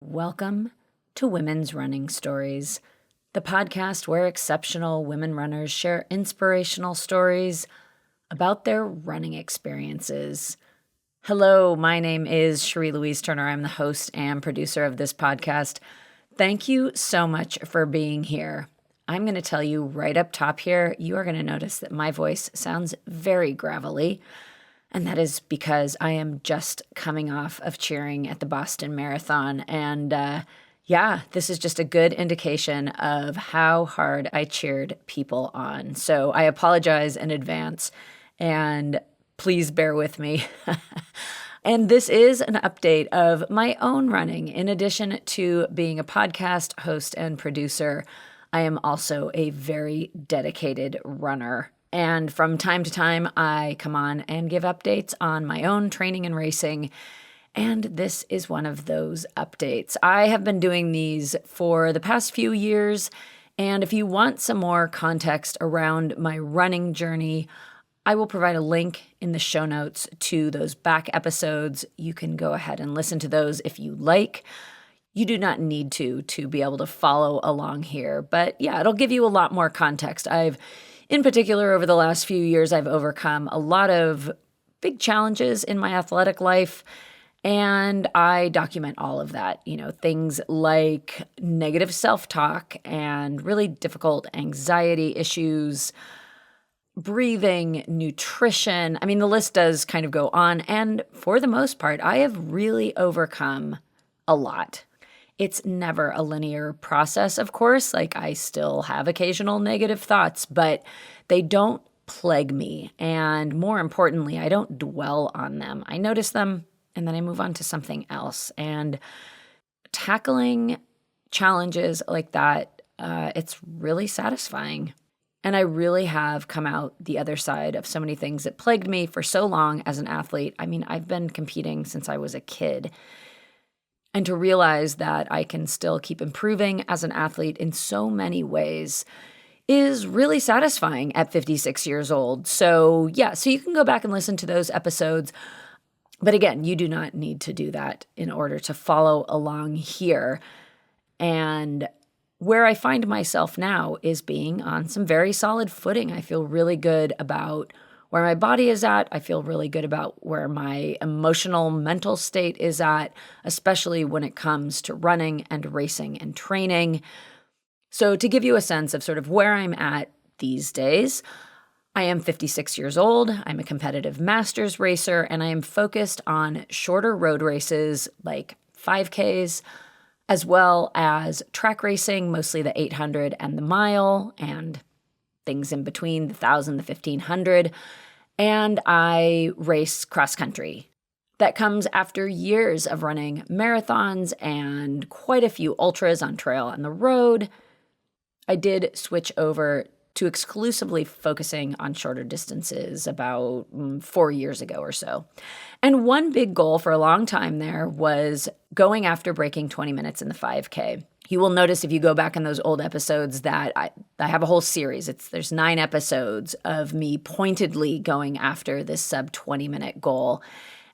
Welcome to Women's Running Stories, the podcast where exceptional women runners share inspirational stories about their running experiences. Hello, my name is Cherie Louise Turner. I'm the host and producer of this podcast. Thank you so much for being here. I'm going to tell you right up top here, you are going to notice that my voice sounds very gravelly. And that is because I am just coming off of cheering at the Boston Marathon. And this is just a good indication of how hard I cheered people on. So I apologize in advance and please bear with me. And this is an update of my own running. In addition to being a podcast host and producer, I am also a very dedicated runner. And from time to time, I come on and give updates on my own training and racing. And this is one of those updates. I have been doing these for the past few years. And if you want some more context around my running journey, I will provide a link in the show notes to those back episodes. You can go ahead and listen to those if you like. You do not need to be able to follow along here. But yeah, it'll give you a lot more context. In particular, over the last few years, I've overcome a lot of big challenges in my athletic life, and I document all of that. Things like negative self-talk and really difficult anxiety issues, breathing, nutrition. The list does kind of go on, and for the most part, I have really overcome a lot. It's never a linear process, of course. I still have occasional negative thoughts, but they don't plague me. And more importantly, I don't dwell on them. I notice them and then I move on to something else. And tackling challenges like that, it's really satisfying. And I really have come out the other side of so many things that plagued me for so long as an athlete. I've been competing since I was a kid. And to realize that I can still keep improving as an athlete in so many ways is really satisfying at 56 years old. So you can go back and listen to those episodes. But again, you do not need to do that in order to follow along here. And where I find myself now is being on some very solid footing. I feel really good about where my body is at. I feel really good about where my emotional, mental state is at, especially when it comes to running and racing and training. So to give you a sense of sort of where I'm at these days, I am 56 years old. I'm a competitive masters racer, and I am focused on shorter road races like 5Ks, as well as track racing, mostly the 800 and the mile, and things in between, the 1,000, the 1,500, and I race cross country. That comes after years of running marathons and quite a few ultras on trail and the road. I did switch over to exclusively focusing on shorter distances about 4 years ago or so. And one big goal for a long time there was going after breaking 20 minutes in the 5K. You will notice if you go back in those old episodes that I have a whole series. There's 9 episodes of me pointedly going after this sub 20-minute goal.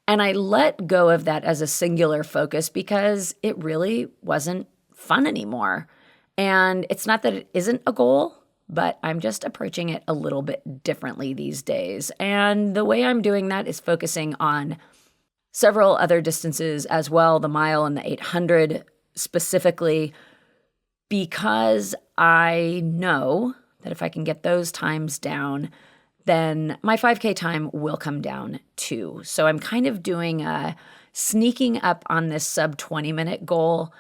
And I let go of that as a singular focus because it really wasn't fun anymore. And it's not that it isn't a goal, but I'm just approaching it a little bit differently these days. And the way I'm doing that is focusing on several other distances as well, the mile and the 800 specifically, because I know that if I can get those times down, then my 5K time will come down too. So I'm kind of doing a sneaking up on this sub 20-minute goal,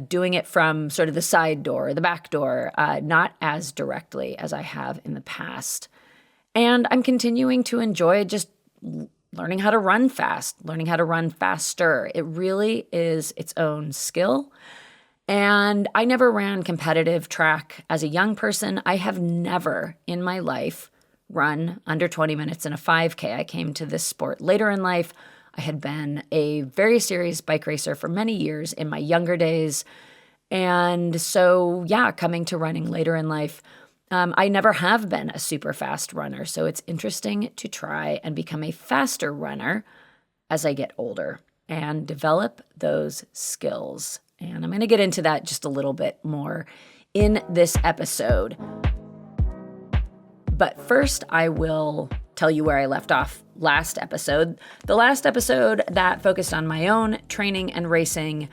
doing it from sort of the side door, the back door, not as directly as I have in the past. And I'm continuing to enjoy just learning how to run fast, learning how to run faster. It really is its own skill. And I never ran competitive track as a young person. I have never in my life run under 20 minutes in a 5K. I came to this sport later in life. I had been a very serious bike racer for many years in my younger days. And so, coming to running later in life, I never have been a super fast runner. So it's interesting to try and become a faster runner as I get older. and develop those skills. And I'm going to get into that just a little bit more in this episode. But first, I will tell you where I left off last episode. The last episode that focused on my own training and racing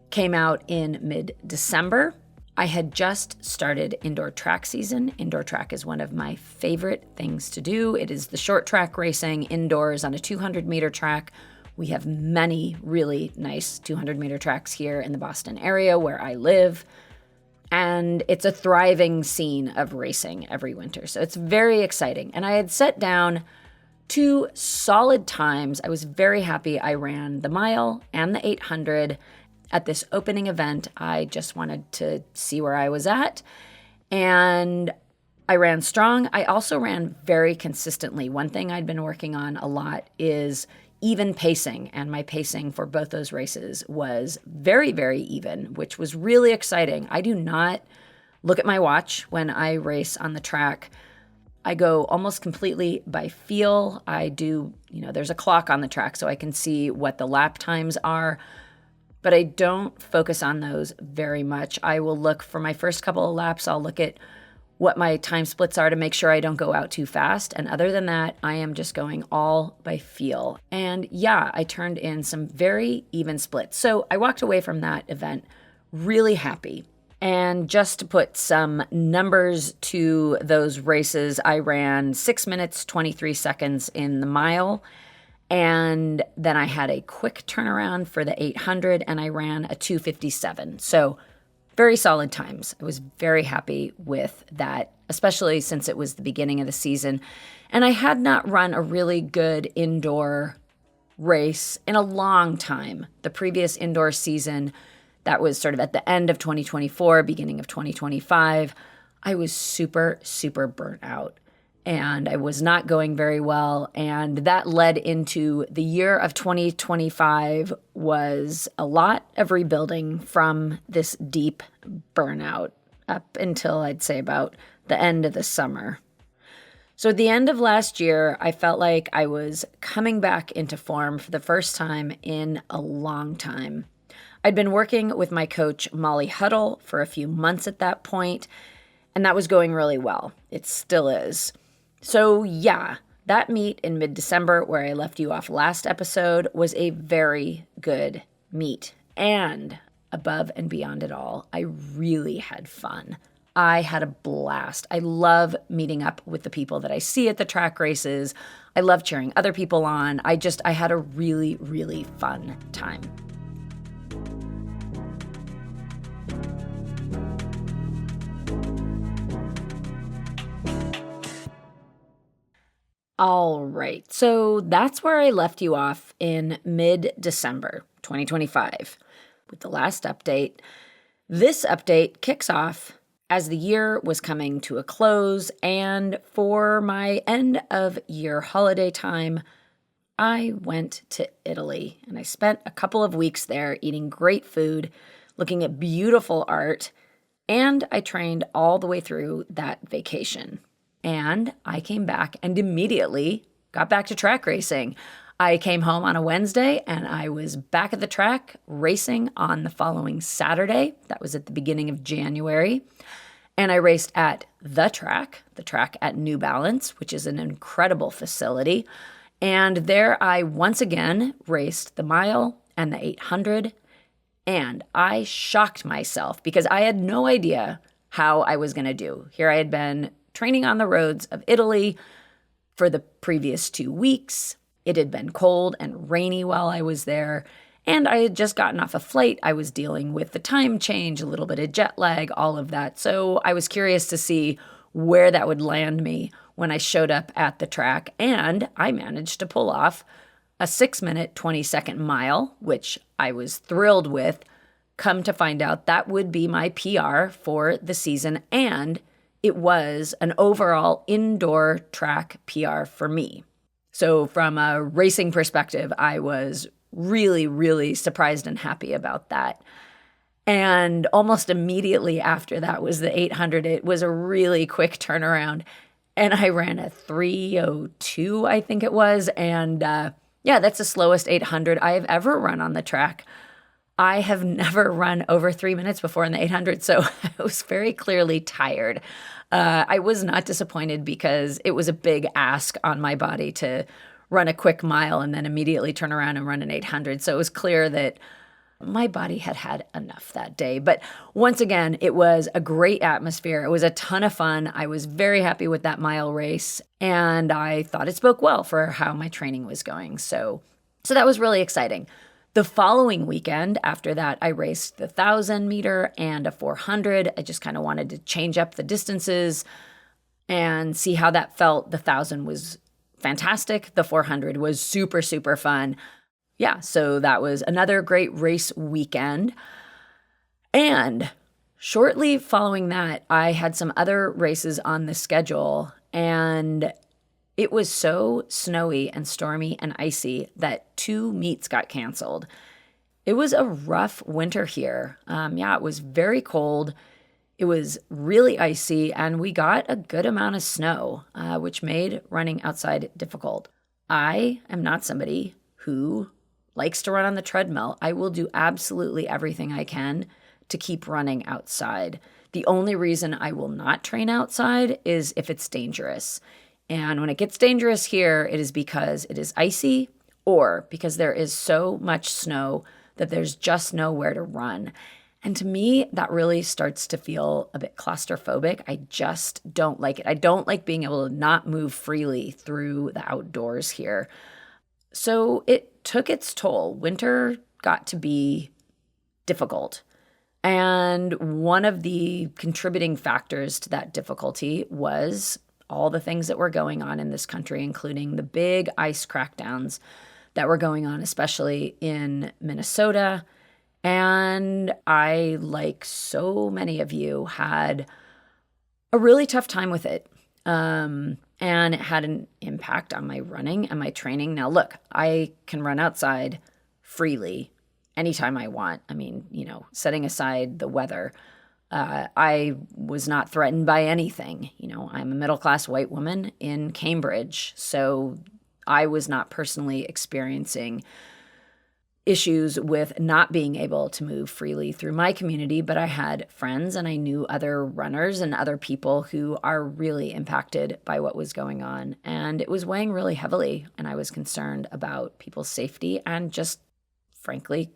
came out in mid-December. I had just started indoor track season. Indoor track is one of my favorite things to do. It is the short track racing indoors on a 200-meter track. We have many really nice 200-meter tracks here in the Boston area where I live. And it's a thriving scene of racing every winter. So it's very exciting. And I had set down 2 solid times. I was very happy I ran the mile and the 800 at this opening event. I just wanted to see where I was at. And I ran strong. I also ran very consistently. One thing I'd been working on a lot is even pacing, and my pacing for both those races was very, very even, which was really exciting. I do not look at my watch when I race on the track. I go almost completely by feel. I do, there's a clock on the track so I can see what the lap times are, but I don't focus on those very much. I will look for my first couple of laps. I'll look at what my time splits are to make sure I don't go out too fast. And other than that, I am just going all by feel. And yeah, I turned in some very even splits. So I walked away from that event really happy. And just to put some numbers to those races, I ran 6 minutes, 23 seconds in the mile. And then I had a quick turnaround for the 800 and I ran a 2:57. So very solid times. I was very happy with that, especially since it was the beginning of the season. And I had not run a really good indoor race in a long time. The previous indoor season, that was sort of at the end of 2024, beginning of 2025, I was super, super burnt out. And I was not going very well. And that led into the year of 2025 was a lot of rebuilding from this deep burnout up until I'd say about the end of the summer. So at the end of last year, I felt like I was coming back into form for the first time in a long time. I'd been working with my coach, Molly Huddle, for a few months at that point, and that was going really well. It still is. So yeah, that meet in mid-December where I left you off last episode was a very good meet. And above and beyond it all, I really had fun. I had a blast. I love meeting up with the people that I see at the track races. I love cheering other people on. I had a really, really fun time. All right, so that's where I left you off in mid-December 2025 with the last update. This update kicks off as the year was coming to a close, and for my end of year holiday time, I went to Italy, and I spent a couple of weeks there eating great food, looking at beautiful art, and I trained all the way through that vacation. And I came back and immediately got back to track racing. I came home on a Wednesday and I was back at the track racing on the following Saturday. That was at the beginning of January. And I raced at the track at New Balance, which is an incredible facility. And there I once again raced the mile and the 800. And I shocked myself because I had no idea how I was going to do. Here I had been training on the roads of Italy for the previous 2 weeks. It had been cold and rainy while I was there, and I had just gotten off a flight. I was dealing with the time change, a little bit of jet lag, all of that. So I was curious to see where that would land me when I showed up at the track, and I managed to pull off a 6-minute, 20-second mile, which I was thrilled with. Come to find out, that would be my PR for the season, and it was an overall indoor track PR for me. So from a racing perspective, I was really, really surprised and happy about that. And almost immediately after that was the 800. It was a really quick turnaround. And I ran a 3:02, I think it was. And Yeah, that's the slowest 800 I have ever run on the track. I have never run over 3 minutes before in the 800, so I was very clearly tired. I was not disappointed because it was a big ask on my body to run a quick mile and then immediately turn around and run an 800. So it was clear that my body had had enough that day. But once again, it was a great atmosphere. It was a ton of fun. I was very happy with that mile race, and I thought it spoke well for how my training was going. So that was really exciting. The following weekend after that, I raced the 1,000 meter and a 400. I just kind of wanted to change up the distances and see how that felt. The 1,000 was fantastic. The 400 was super, super fun. Yeah, so that was another great race weekend. And shortly following that, I had some other races on the schedule, and it was so snowy and stormy and icy that 2 meets got canceled. It was a rough winter here. It was very cold. It was really icy, and we got a good amount of snow, which made running outside difficult. I am not somebody who likes to run on the treadmill. I will do absolutely everything I can to keep running outside. The only reason I will not train outside is if it's dangerous. And when it gets dangerous here, it is because it is icy or because there is so much snow that there's just nowhere to run. And to me, that really starts to feel a bit claustrophobic. I just don't like it. I don't like being able to not move freely through the outdoors here. So it took its toll. Winter got to be difficult. And one of the contributing factors to that difficulty was all the things that were going on in this country, including the big ice crackdowns that were going on, especially in Minnesota. And I, like so many of you, had a really tough time with it. And it had an impact on my running and my training. Now, look, I can run outside freely anytime I want. I mean, setting aside the weather, I was not threatened by anything. I'm a middle-class white woman in Cambridge, so I was not personally experiencing issues with not being able to move freely through my community, but I had friends and I knew other runners and other people who are really impacted by what was going on. And it was weighing really heavily, and I was concerned about people's safety and just, frankly,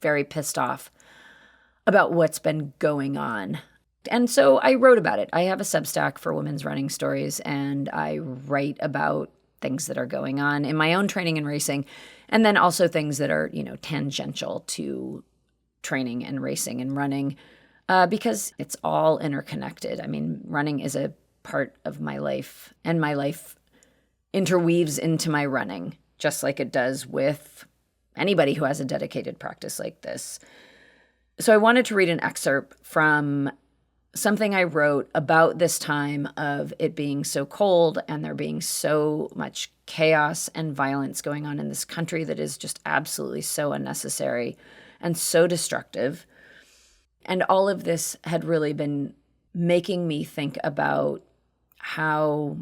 very pissed off about what's been going on. And so I wrote about it. I have a Substack for women's running stories, and I write about things that are going on in my own training and racing, and then also things that are, tangential to training and racing and running, because it's all interconnected. I mean, running is a part of my life, and my life interweaves into my running, just like it does with anybody who has a dedicated practice like this. So I wanted to read an excerpt from something I wrote about this time of it being so cold and there being so much chaos and violence going on in this country that is just absolutely so unnecessary and so destructive. And all of this had really been making me think about how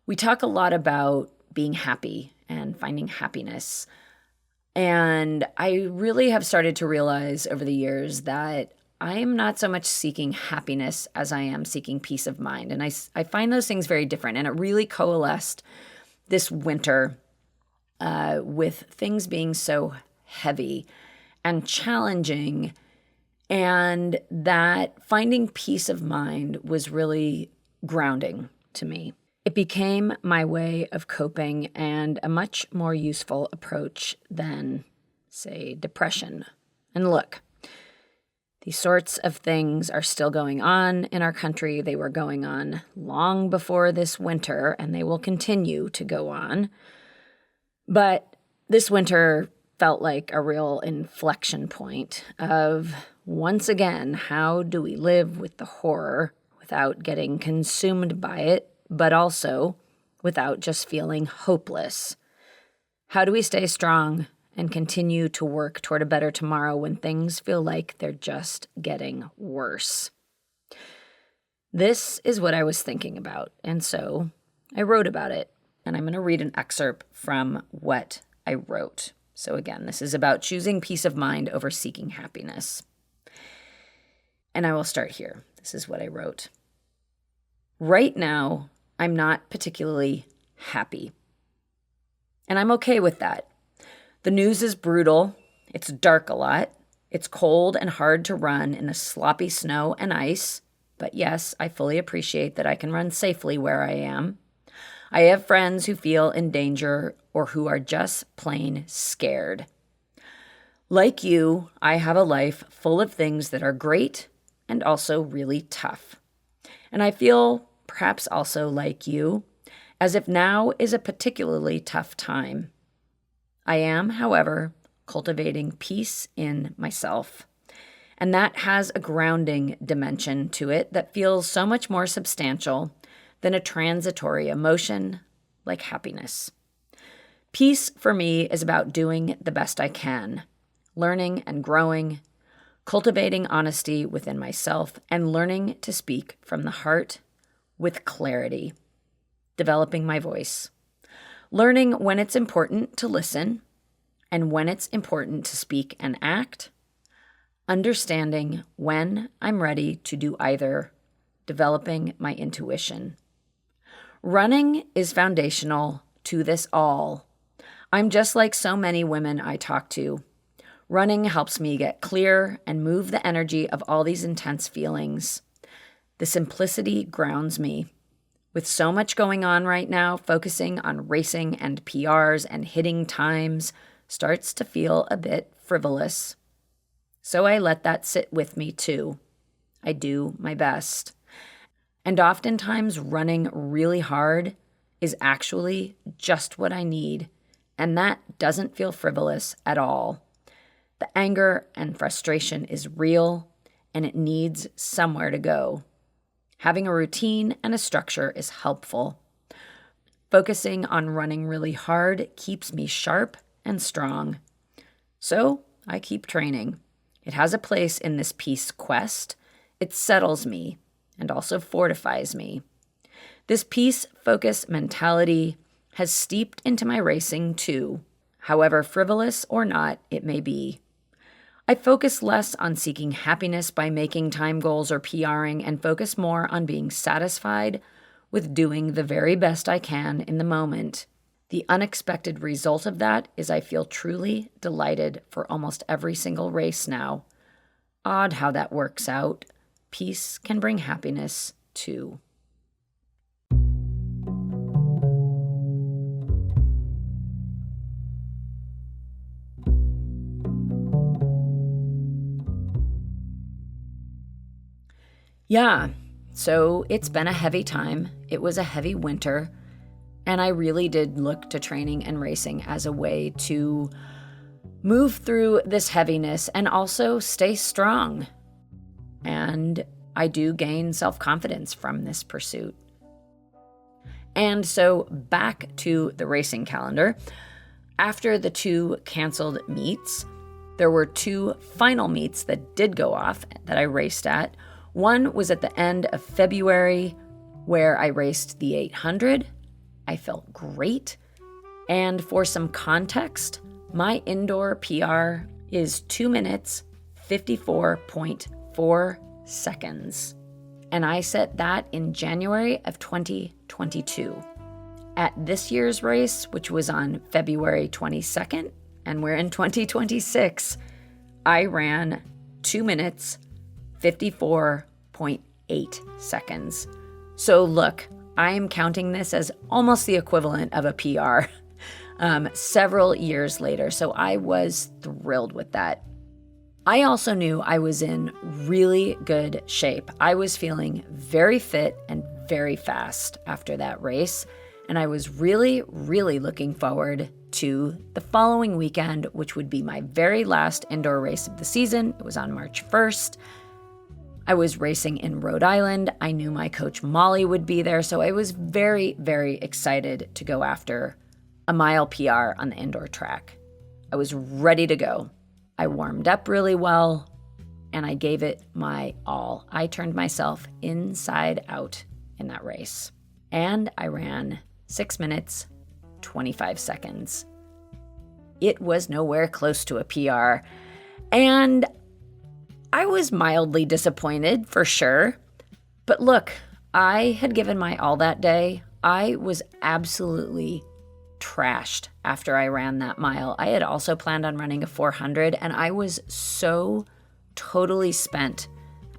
we talk a lot about being happy and finding happiness. And I really have started to realize over the years that I am not so much seeking happiness as I am seeking peace of mind. And I find those things very different. And it really coalesced this winter with things being so heavy and challenging, and that finding peace of mind was really grounding to me. It became my way of coping and a much more useful approach than, say, depression. And look, these sorts of things are still going on in our country. They were going on long before this winter, and they will continue to go on. But this winter felt like a real inflection point of, once again, how do we live with the horror without getting consumed by it, but also without just feeling hopeless? How do we stay strong and continue to work toward a better tomorrow when things feel like they're just getting worse? This is what I was thinking about, and so I wrote about it, and I'm going to read an excerpt from what I wrote. So again, this is about choosing peace of mind over seeking happiness. And I will start here. This is what I wrote. Right now, I'm not particularly happy. And I'm okay with that. The news is brutal. It's dark a lot. It's cold and hard to run in the sloppy snow and ice. But yes, I fully appreciate that I can run safely where I am. I have friends who feel in danger or who are just plain scared. Like you, I have a life full of things that are great and also really tough. And I feel, perhaps also like you, as if now is a particularly tough time. I am, however, cultivating peace in myself. And that has a grounding dimension to it that feels so much more substantial than a transitory emotion like happiness. Peace for me is about doing the best I can, learning and growing, cultivating honesty within myself, and learning to speak from the heart with clarity, developing my voice, learning when it's important to listen and when it's important to speak and act, understanding when I'm ready to do either, developing my intuition. Running is foundational to this all. I'm just like so many women I talk to. Running helps me get clear and move the energy of all these intense feelings. The simplicity grounds me. With so much going on right now, focusing on racing and PRs and hitting times starts to feel a bit frivolous. So I let that sit with me too. I do my best. And oftentimes running really hard is actually just what I need, and that doesn't feel frivolous at all. The anger and frustration is real, and it needs somewhere to go. Having a routine and a structure is helpful. Focusing on running really hard keeps me sharp and strong. So I keep training. It has a place in this peace quest. It settles me and also fortifies me. This peace-focused mentality has steeped into my racing too, however frivolous or not it may be. I focus less on seeking happiness by making time goals or PRing and focus more on being satisfied with doing the very best I can in the moment. The unexpected result of that is I feel truly delighted for almost every single race now. Odd how that works out. Peace can bring happiness too. Yeah, so it's been a heavy time. It was a heavy winter, and I really did look to training and racing as a way to move through this heaviness and also stay strong. And I do gain self-confidence from this pursuit. And so back to the racing calendar. After the 2 canceled meets, there were 2 final meets that did go off that I raced at. One was at the end of February, where I raced the 800. I felt great. And for some context, my indoor PR is 2 minutes, 54.4 seconds. And I set that in January of 2022. At this year's race, which was on February 22nd, and we're in 2026, I ran 2 minutes, 54.8 seconds. So look, I am counting this as almost the equivalent of a PR several years later. So I was thrilled with that. I also knew I was in really good shape. I was feeling very fit and very fast after that race. And I was really, really looking forward to the following weekend, which would be my very last indoor race of the season. It was on March 1st. I was racing in Rhode Island. I knew my coach Molly would be there, so I was very, very excited to go after a mile PR on the indoor track. I was ready to go. I warmed up really well, and I gave it my all. I turned myself inside out in that race, and I ran 6 minutes, 25 seconds. it was nowhere close to a PR. And I was mildly disappointed for sure. But look, I had given my all that day. I was absolutely trashed after I ran that mile. I had also planned on running a 400, and I was so totally spent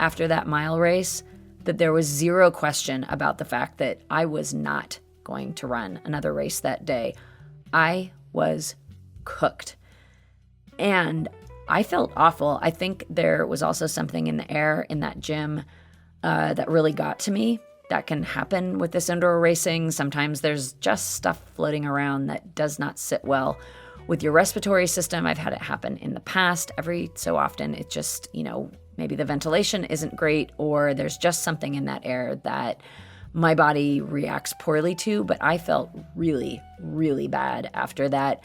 after that mile race that there was zero question about the fact that I was not going to run another race that day. I was cooked. And I felt awful. I think there was also something in the air in that gym that really got to me. That can happen with this indoor racing. Sometimes there's just stuff floating around that does not sit well with your respiratory system. I've had it happen in the past. Every so often, it just, maybe the ventilation isn't great, or there's just something in that air that my body reacts poorly to. But I felt really, really bad after that.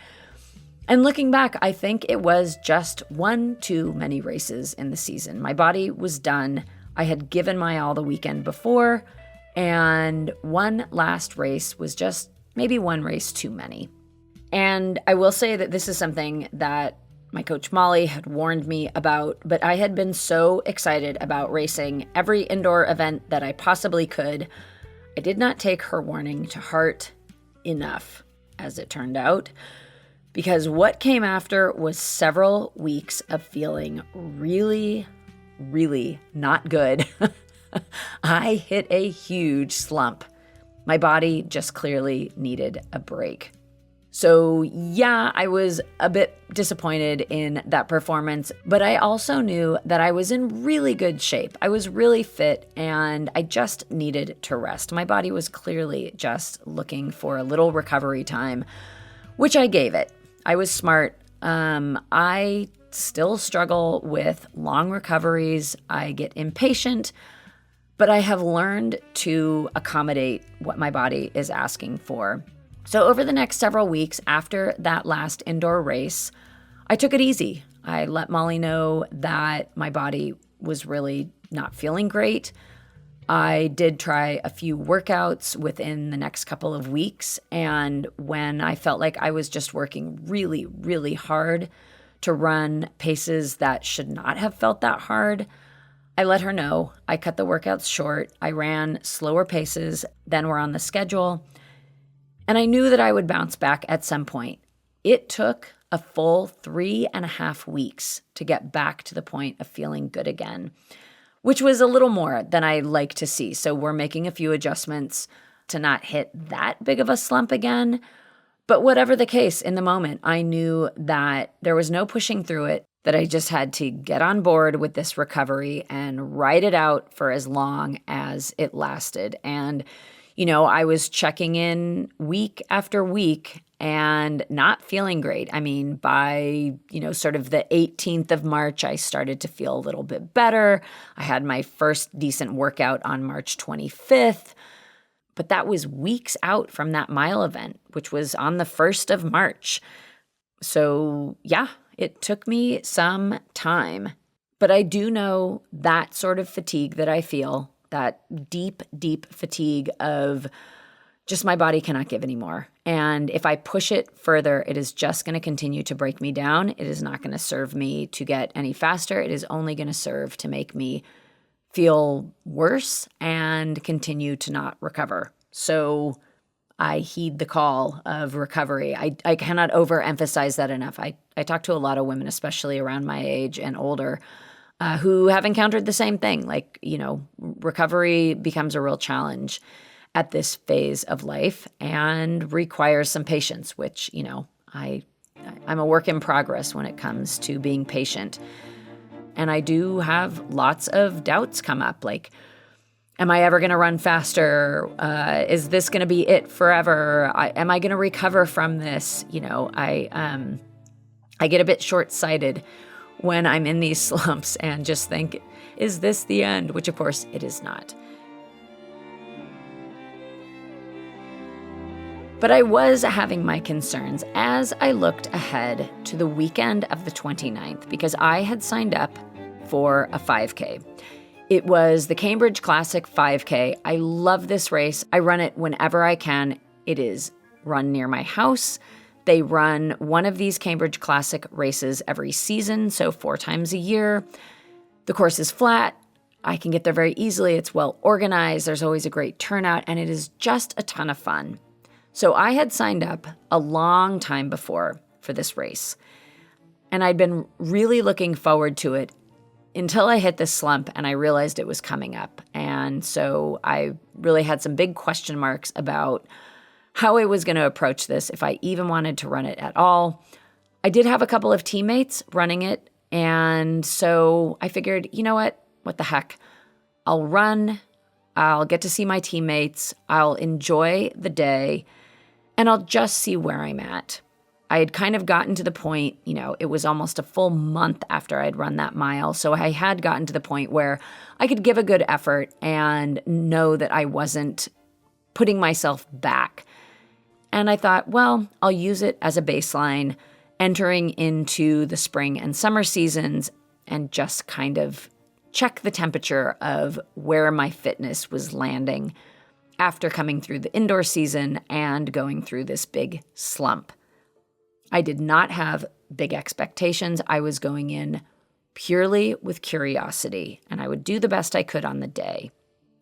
And looking back, I think it was just one too many races in the season. My body was done. I had given my all the weekend before. And one last race was just maybe one race too many. And I will say that this is something that my coach Molly had warned me about, but I had been so excited about racing every indoor event that I possibly could. I did not take her warning to heart enough, as it turned out, because what came after was several weeks of feeling really, really not good. I hit a huge slump. My body just clearly needed a break. So yeah, I was a bit disappointed in that performance, but I also knew that I was in really good shape. I was really fit and I just needed to rest. My body was clearly just looking for a little recovery time, which I gave it. I was smart. I still struggle with long recoveries. I get impatient. But I have learned to accommodate what my body is asking for. So over the next several weeks after that last indoor race, I took it easy. I let Molly know that my body was really not feeling great. I did try a few workouts within the next couple of weeks. And when I felt like I was just working really, really hard to run paces that should not have felt that hard, I let her know. I cut the workouts short. I ran slower paces than were on the schedule. And I knew that I would bounce back at some point. It took a full 3.5 weeks to get back to the point of feeling good again, which was a little more than I like to see. So we're making a few adjustments to not hit that big of a slump again. But whatever the case, in the moment, I knew that there was no pushing through it, that I just had to get on board with this recovery and ride it out for as long as it lasted. And, I was checking in week after week and not feeling great. I mean, by, sort of the 18th of March, I started to feel a little bit better. I had my first decent workout on March 25th. But that was weeks out from that mile event, which was on the 1st of March. So yeah, it took me some time, but I do know that sort of fatigue that I feel, that deep, deep fatigue of just my body cannot give anymore. And if I push it further, it is just going to continue to break me down. It is not going to serve me to get any faster. It is only going to serve to make me feel worse and continue to not recover. So I heed the call of recovery. I cannot overemphasize that enough. I talk to a lot of women, especially around my age and older, who have encountered the same thing. Like, recovery becomes a real challenge at this phase of life and requires some patience, which, I'm a work in progress when it comes to being patient. And I do have lots of doubts come up, like, am I ever going to run faster? Is this going to be it forever? Am I going to recover from this? I get a bit short-sighted when I'm in these slumps and just think, is this the end? Which, of course, it is not. But I was having my concerns as I looked ahead to the weekend of the 29th because I had signed up for a 5K. It was the Cambridge Classic 5K. I love this race. I run it whenever I can. It is run near my house. They run one of these Cambridge Classic races every season, so 4 times a year. The course is flat. I can get there very easily. It's well organized. There's always a great turnout, and it is just a ton of fun. So I had signed up a long time before for this race, and I'd been really looking forward to it until I hit this slump and I realized it was coming up. And so I really had some big question marks about how I was going to approach this, if I even wanted to run it at all. I did have a couple of teammates running it, and so I figured, you know what the heck? I'll run, I'll get to see my teammates, I'll enjoy the day, and I'll just see where I'm at. I had kind of gotten to the point, it was almost a full month after I'd run that mile, so I had gotten to the point where I could give a good effort and know that I wasn't putting myself back. And I thought, well, I'll use it as a baseline entering into the spring and summer seasons and just kind of check the temperature of where my fitness was landing after coming through the indoor season and going through this big slump. I did not have big expectations. I was going in purely with curiosity, and I would do the best I could on the day.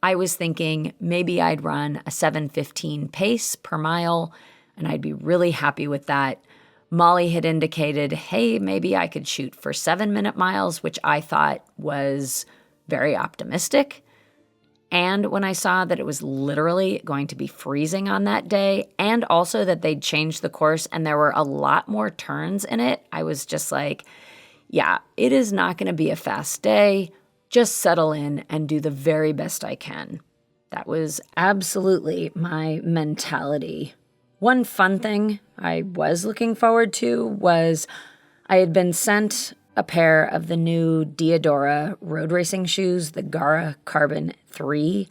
I was thinking maybe I'd run a 7:15 pace per mile, and I'd be really happy with that. Molly had indicated, hey, maybe I could shoot for 7-minute miles, which I thought was very optimistic. And when I saw that it was literally going to be freezing on that day, and also that they'd changed the course and there were a lot more turns in it, I was just like, yeah, it is not going to be a fast day. Just settle in and do the very best I can. That was absolutely my mentality. One fun thing I was looking forward to was I had been sent a pair of the new Diadora road racing shoes, the Gara Carbon 3,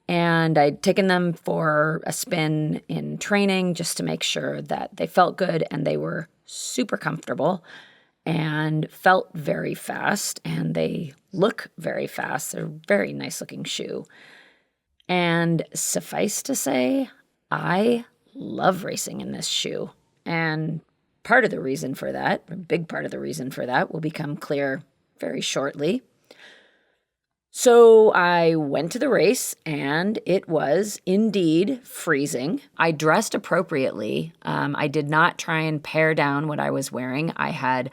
and I'd taken them for a spin in training just to make sure that they felt good and they were super comfortable and felt very fast, and they look very fast. They're a very nice looking shoe. And suffice to say, I love racing in this shoe. And part of the reason for that, a big part of the reason for that, will become clear very shortly. So I went to the race, and it was indeed freezing. I dressed appropriately. I did not try and pare down what I was wearing. I had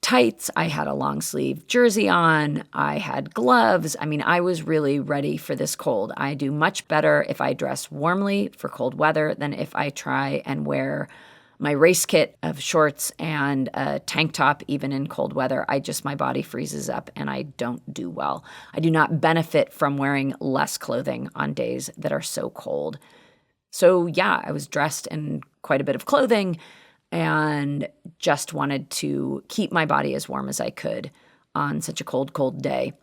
tights. I had a long sleeve jersey on. I had gloves. I was really ready for this cold. I do much better if I dress warmly for cold weather than if I try and wear my race kit of shorts and a tank top, even in cold weather. My body freezes up and I don't do well. I do not benefit from wearing less clothing on days that are so cold. So yeah, I was dressed in quite a bit of clothing and just wanted to keep my body as warm as I could on such a cold, cold day.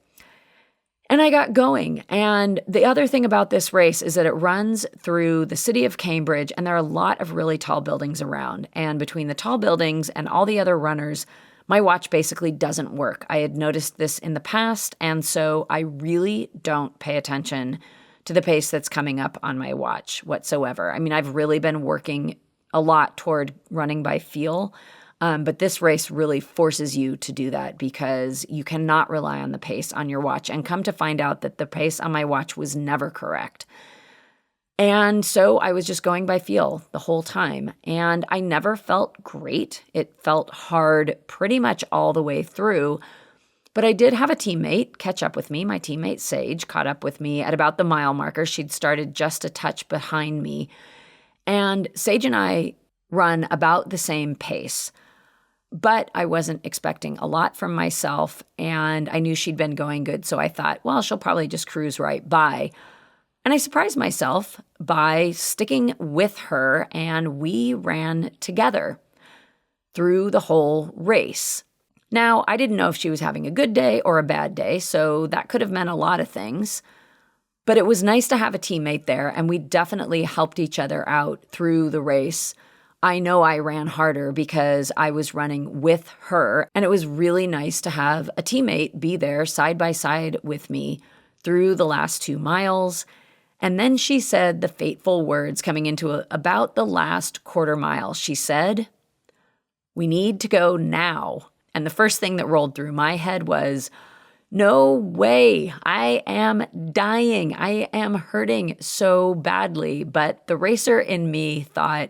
And I got going. And the other thing about this race is that it runs through the city of Cambridge, and there are a lot of really tall buildings around. And between the tall buildings and all the other runners, my watch basically doesn't work. I had noticed this in the past, and so I really don't pay attention to the pace that's coming up on my watch whatsoever. I've really been working a lot toward running by feel, but this race really forces you to do that because you cannot rely on the pace on your watch, and come to find out that the pace on my watch was never correct. And so I was just going by feel the whole time, and I never felt great. It felt hard pretty much all the way through, but I did have a teammate catch up with me. My teammate Sage caught up with me at about the mile marker. She'd started just a touch behind me. And Sage and I run about the same pace, but I wasn't expecting a lot from myself, and I knew she'd been going good, so I thought, well, she'll probably just cruise right by. And I surprised myself by sticking with her, and we ran together through the whole race. Now, I didn't know if she was having a good day or a bad day, so that could have meant a lot of things. But it was nice to have a teammate there, and we definitely helped each other out through the race. I know I ran harder because I was running with her, and it was really nice to have a teammate be there side by side with me through the last 2 miles. And then she said the fateful words coming into about the last quarter mile. She said, "We need to go now." And the first thing that rolled through my head was, no way, I am dying. I am hurting so badly. But the racer in me thought,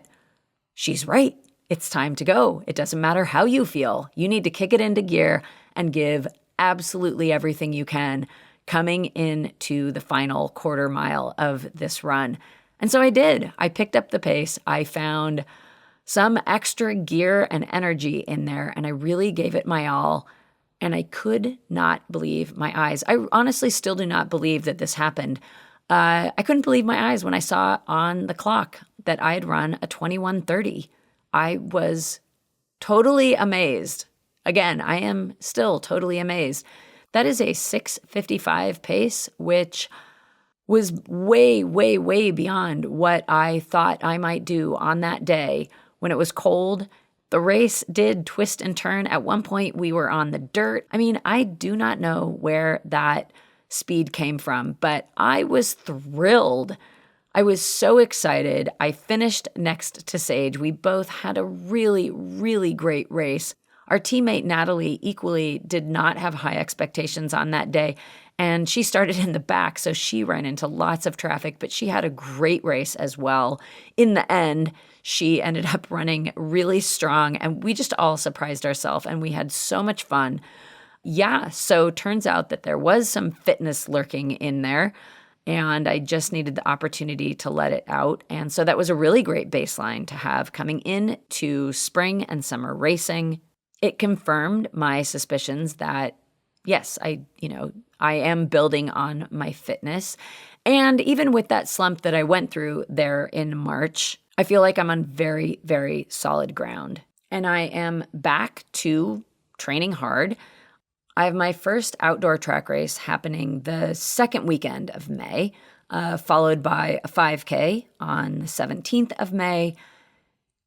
she's right. It's time to go. It doesn't matter how you feel. You need to kick it into gear and give absolutely everything you can coming into the final quarter mile of this run. And so I did. I picked up the pace. I found some extra gear and energy in there, and I really gave it my all. And I could not believe my eyes. I honestly still do not believe that this happened. I couldn't believe my eyes when I saw on the clock that I had run a 21:30. I was totally amazed. Again, I am still totally amazed. That is a 6:55 pace, which was way, way, way beyond what I thought I might do on that day when it was cold. The race did twist and turn. At one point, we were on the dirt. I mean, I do not know where that speed came from, but I was thrilled. I was so excited. I finished next to Sage. We both had a really, really great race. Our teammate Natalie equally did not have high expectations on that day, and she started in the back, so she ran into lots of traffic, but she had a great race as well. In the end, she ended up running really strong, and we just all surprised ourselves, and we had so much fun. Yeah, so turns out that there was some fitness lurking in there, and I just needed the opportunity to let it out. And so that was a really great baseline to have coming into spring and summer racing. It confirmed my suspicions that, yes, I am building on my fitness. And even with that slump that I went through there in March, I feel like I'm on very, very solid ground. And I am back to training hard. I have my first outdoor track race happening the second weekend of May, followed by a 5K on the 17th of May.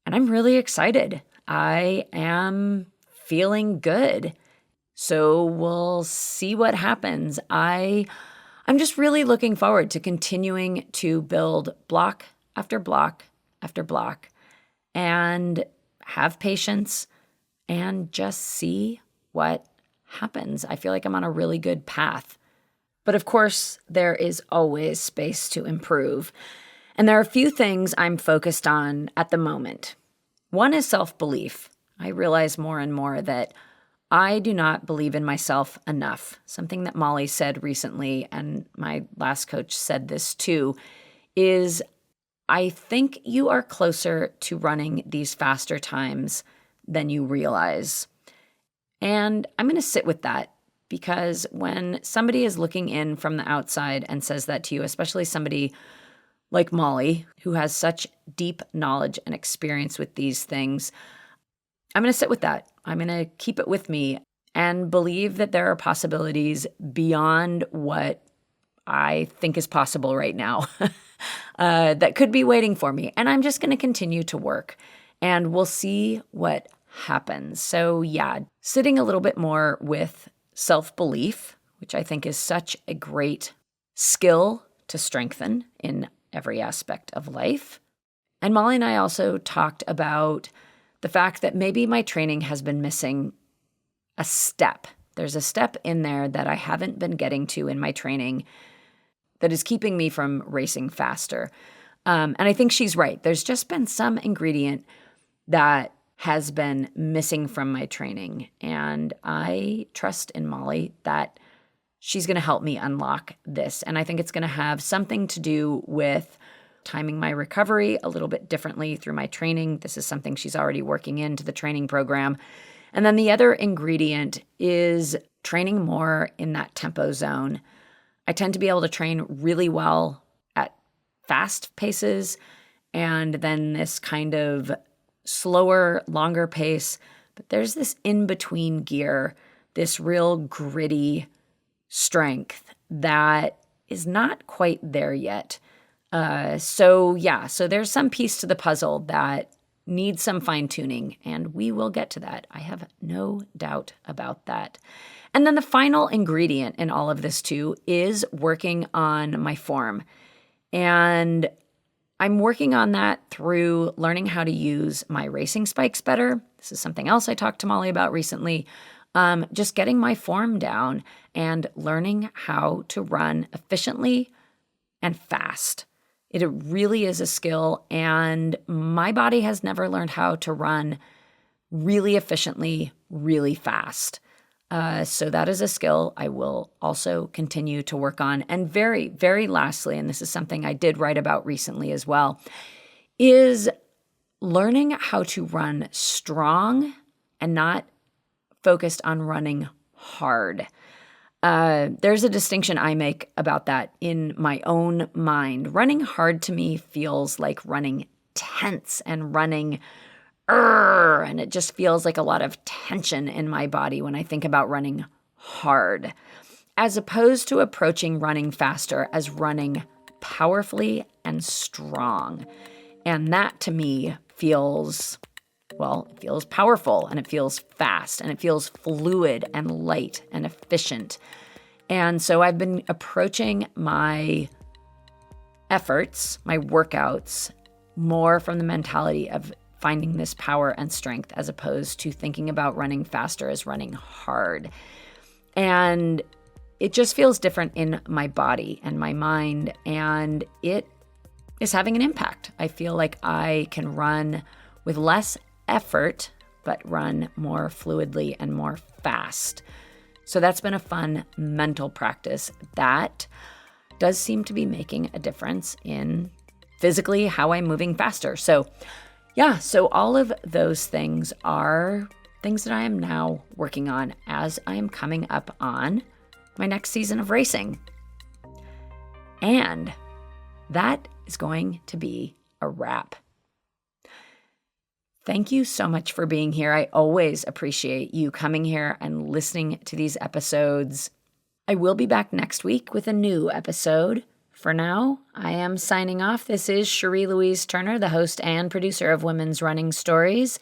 And I'm really excited. I am feeling good. So we'll see what happens. I'm just really looking forward to continuing to build block after block after block and have patience and just see what happens. I feel like I'm on a really good path. But of course, there is always space to improve. And there are a few things I'm focused on at the moment. One is self-belief. I realize more and more that I do not believe in myself enough. Something that Molly said recently, and my last coach said this too, is I think you are closer to running these faster times than you realize. And I'm going to sit with that, because when somebody is looking in from the outside and says that to you, especially somebody like Molly, who has such deep knowledge and experience with these things, I'm going to sit with that. I'm going to keep it with me and believe that there are possibilities beyond what I think is possible right now that could be waiting for me. And I'm just going to continue to work, and we'll see what happens. So yeah, sitting a little bit more with self-belief, which I think is such a great skill to strengthen in every aspect of life. And Molly and I also talked about the fact that maybe my training has been missing a step. There's a step in there that I haven't been getting to in my training that is keeping me from racing faster. And I think she's right. There's just been some ingredient that has been missing from my training. And I trust in Molly that she's going to help me unlock this. And I think it's going to have something to do with timing my recovery a little bit differently through my training. This is something she's already working into the training program. And then the other ingredient is training more in that tempo zone. I tend to be able to train really well at fast paces, and then this kind of slower, longer pace. But there's this in-between gear, this real gritty strength that is not quite there yet. So there's some piece to the puzzle that needs some fine-tuning, and we will get to that. I have no doubt about that. And then the final ingredient in all of this too is working on my form. And I'm working on that through learning how to use my racing spikes better. This is something else I talked to Molly about recently. Just getting my form down and learning how to run efficiently and fast. It really is a skill, and my body has never learned how to run really efficiently, really fast. So that is a skill I will also continue to work on. And very, very lastly, and this is something I did write about recently as well, is learning how to run strong and not focused on running hard. There's a distinction I make about that in my own mind. Running hard to me feels like running tense and running and it just feels like a lot of tension in my body when I think about running hard, as opposed to approaching running faster as running powerfully and strong. And that to me feels, it feels powerful, and it feels fast, and it feels fluid and light and efficient. And so I've been approaching my efforts, my workouts, more from the mentality of finding this power and strength as opposed to thinking about running faster as running hard. And it just feels different in my body and my mind, and it is having an impact. I feel like I can run with less effort, but run more fluidly and more fast. So that's been a fun mental practice that does seem to be making a difference in physically how I'm moving faster. So all of those things are things that I am now working on as I am coming up on my next season of racing. And that is going to be a wrap. Thank you so much for being here. I always appreciate you coming here and listening to these episodes. I will be back next week with a new episode. For now, I am signing off. This is Cherie Louise Turner, the host and producer of Women's Running Stories.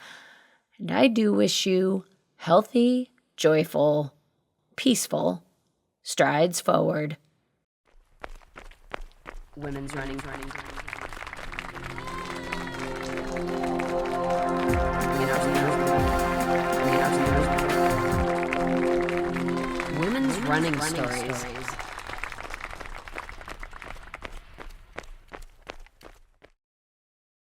And I do wish you healthy, joyful, peaceful strides forward. Women's Running. Women's Running Stories.